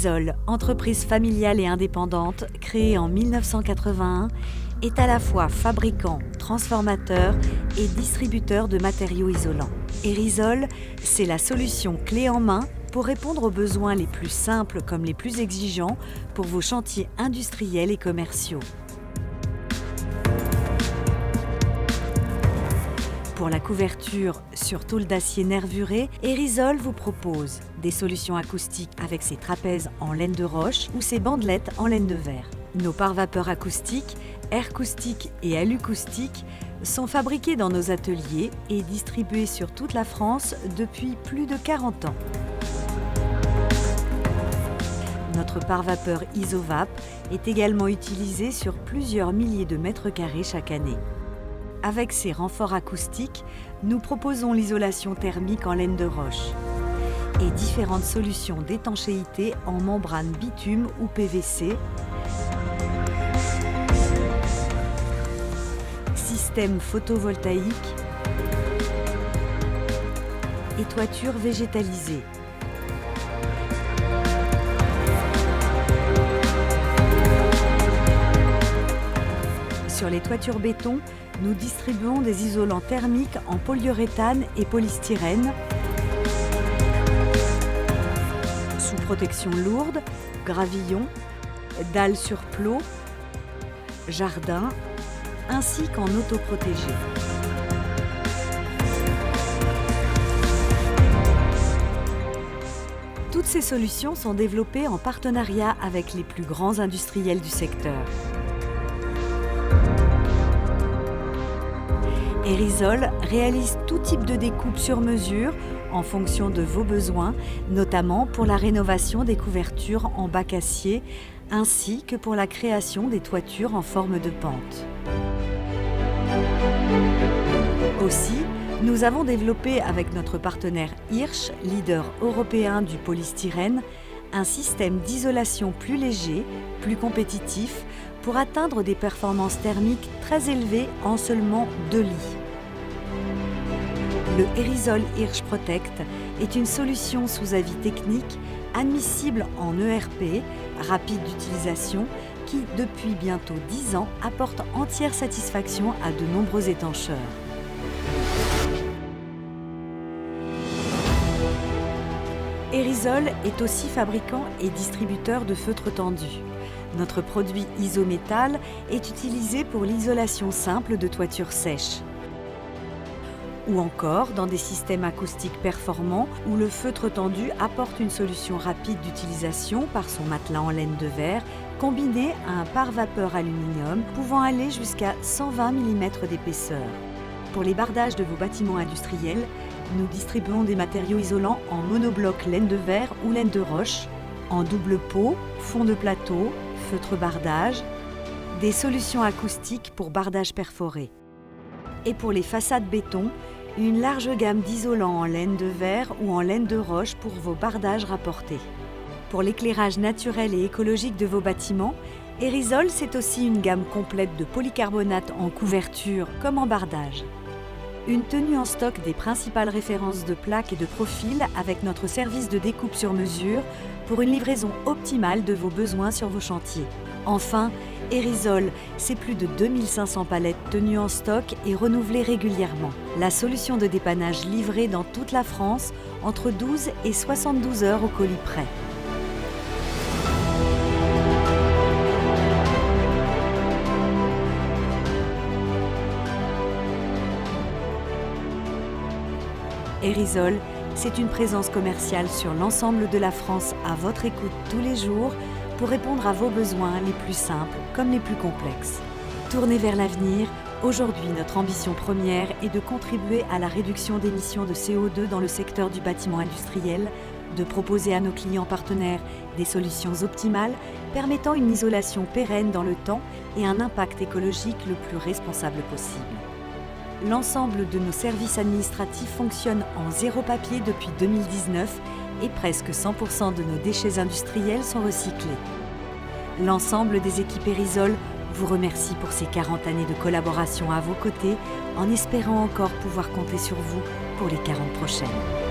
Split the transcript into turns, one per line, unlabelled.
Erisol, entreprise familiale et indépendante, créée en 1981, est à la fois fabricant, transformateur et distributeur de matériaux isolants. Erisol, c'est la solution clé en main pour répondre aux besoins les plus simples comme les plus exigeants pour vos chantiers industriels et commerciaux. Pour la couverture sur tôle d'acier nervuré, Erisol vous propose des solutions acoustiques avec ses trapèzes en laine de roche ou ses bandelettes en laine de verre. Nos pare-vapeurs acoustiques, Aircoustic et Alucoustic sont fabriqués dans nos ateliers et distribués sur toute la France depuis plus de 40 ans. Notre pare-vapeur Isovap est également utilisé sur plusieurs milliers de mètres carrés chaque année. Avec ses renforts acoustiques, nous proposons l'isolation thermique en laine de roche et différentes solutions d'étanchéité en membrane bitume ou PVC, système photovoltaïque et toiture végétalisée. Sur les toitures béton, nous distribuons des isolants thermiques en polyuréthane et polystyrène, sous protection lourde, gravillon, dalles sur plot, jardin, ainsi qu'en autoprotégé. Toutes ces solutions sont développées en partenariat avec les plus grands industriels du secteur. Erisol réalise tout type de découpe sur mesure en fonction de vos besoins, notamment pour la rénovation des couvertures en bac acier ainsi que pour la création des toitures en forme de pente. Aussi, nous avons développé avec notre partenaire Hirsch, leader européen du polystyrène, un système d'isolation plus léger, plus compétitif, pour atteindre des performances thermiques très élevées en seulement 2 lits. Le Erisol Hirsch Protect est une solution sous avis technique admissible en ERP, rapide d'utilisation, qui, depuis bientôt 10 ans, apporte entière satisfaction à de nombreux étancheurs. Erisol est aussi fabricant et distributeur de feutres tendus. Notre produit Isométal est utilisé pour l'isolation simple de toitures sèches. Ou encore dans des systèmes acoustiques performants où le feutre tendu apporte une solution rapide d'utilisation par son matelas en laine de verre combiné à un pare-vapeur aluminium pouvant aller jusqu'à 120 mm d'épaisseur. Pour les bardages de vos bâtiments industriels, nous distribuons des matériaux isolants en monobloc laine de verre ou laine de roche, en double pot, fond de plateau, feutre bardage, des solutions acoustiques pour bardage perforé. Et pour les façades béton, une large gamme d'isolants en laine de verre ou en laine de roche pour vos bardages rapportés. Pour l'éclairage naturel et écologique de vos bâtiments, Erisol, c'est aussi une gamme complète de polycarbonate en couverture comme en bardage. Une tenue en stock des principales références de plaques et de profils avec notre service de découpe sur mesure pour une livraison optimale de vos besoins sur vos chantiers. Enfin, Erisol, c'est plus de 2500 palettes tenues en stock et renouvelées régulièrement. La solution de dépannage livrée dans toute la France entre 12 et 72 heures au colis près. Erisol, c'est une présence commerciale sur l'ensemble de la France à votre écoute tous les jours pour répondre à vos besoins les plus simples comme les plus complexes. Tournez vers l'avenir, aujourd'hui notre ambition première est de contribuer à la réduction d'émissions de CO2 dans le secteur du bâtiment industriel, de proposer à nos clients partenaires des solutions optimales permettant une isolation pérenne dans le temps et un impact écologique le plus responsable possible. L'ensemble de nos services administratifs fonctionne en zéro papier depuis 2019 et presque 100% de nos déchets industriels sont recyclés. L'ensemble des équipes Erisol vous remercie pour ces 40 années de collaboration à vos côtés en espérant encore pouvoir compter sur vous pour les 40 prochaines.